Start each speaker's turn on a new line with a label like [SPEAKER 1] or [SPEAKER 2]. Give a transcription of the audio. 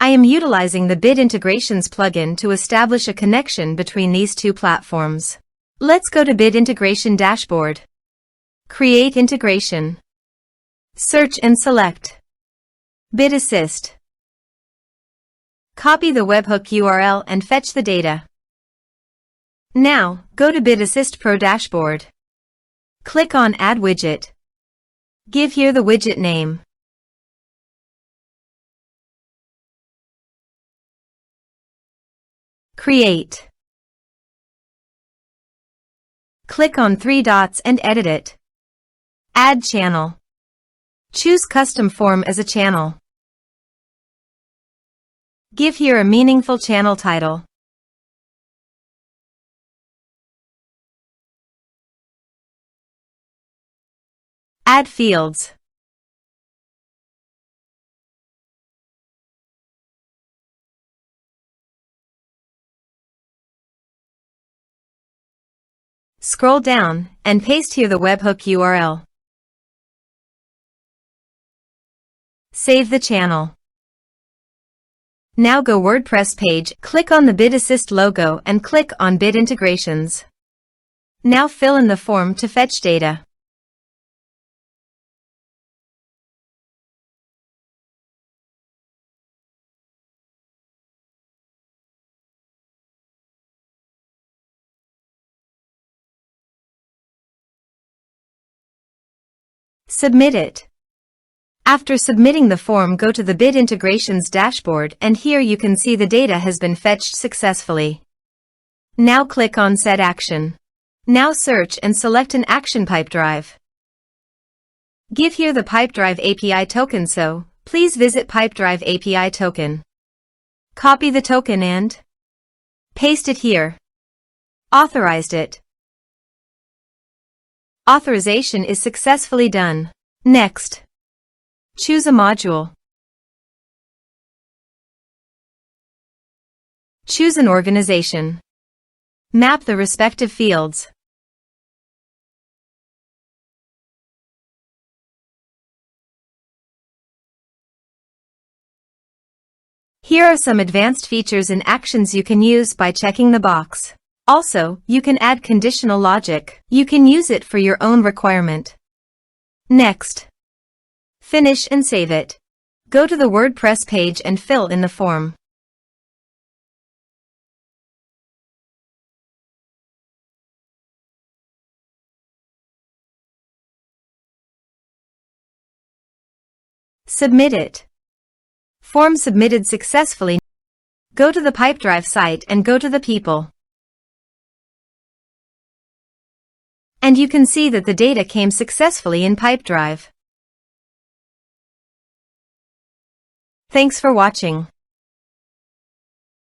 [SPEAKER 1] I am utilizing the Bit Integrations plugin to establish a connection between these two platforms. Let's go to Bit Integration Dashboard. Create integration. Search and select Bit Assist. Copy the webhook URL and fetch the data. Now, go to Bit Assist Pro Dashboard. Click on Add Widget. Give here the widget name. Create. Click on 3 dots and edit it. Add channel. Choose Custom Form as a channel. Give here a meaningful channel title. Add fields. Scroll down and paste here the webhook URL. Save the channel. Now go WordPress page, click on the Bit Assist logo and click on Bit Integrations. Now fill in the form to fetch data. Submit it. After submitting the form, go to the Bit Integrations dashboard and here you can see the data has been fetched successfully. Now click on Set Action. Now search and select an action Pipedrive. Give here the Pipedrive API token, so please visit Pipedrive API token. Copy the token and paste it here. Authorized it. Authorization is successfully done. Next, choose a module. Choose an organization. Map the respective fields. Here are some advanced features and actions you can use by checking the box. Also, you can add conditional logic. You can use it for your own requirement. Next, finish and save it. Go to the WordPress page and fill in the form. Submit it. Form submitted successfully. Go to the Pipedrive site and go to the people. And you can see that the data came successfully in Pipedrive. Thanks for watching.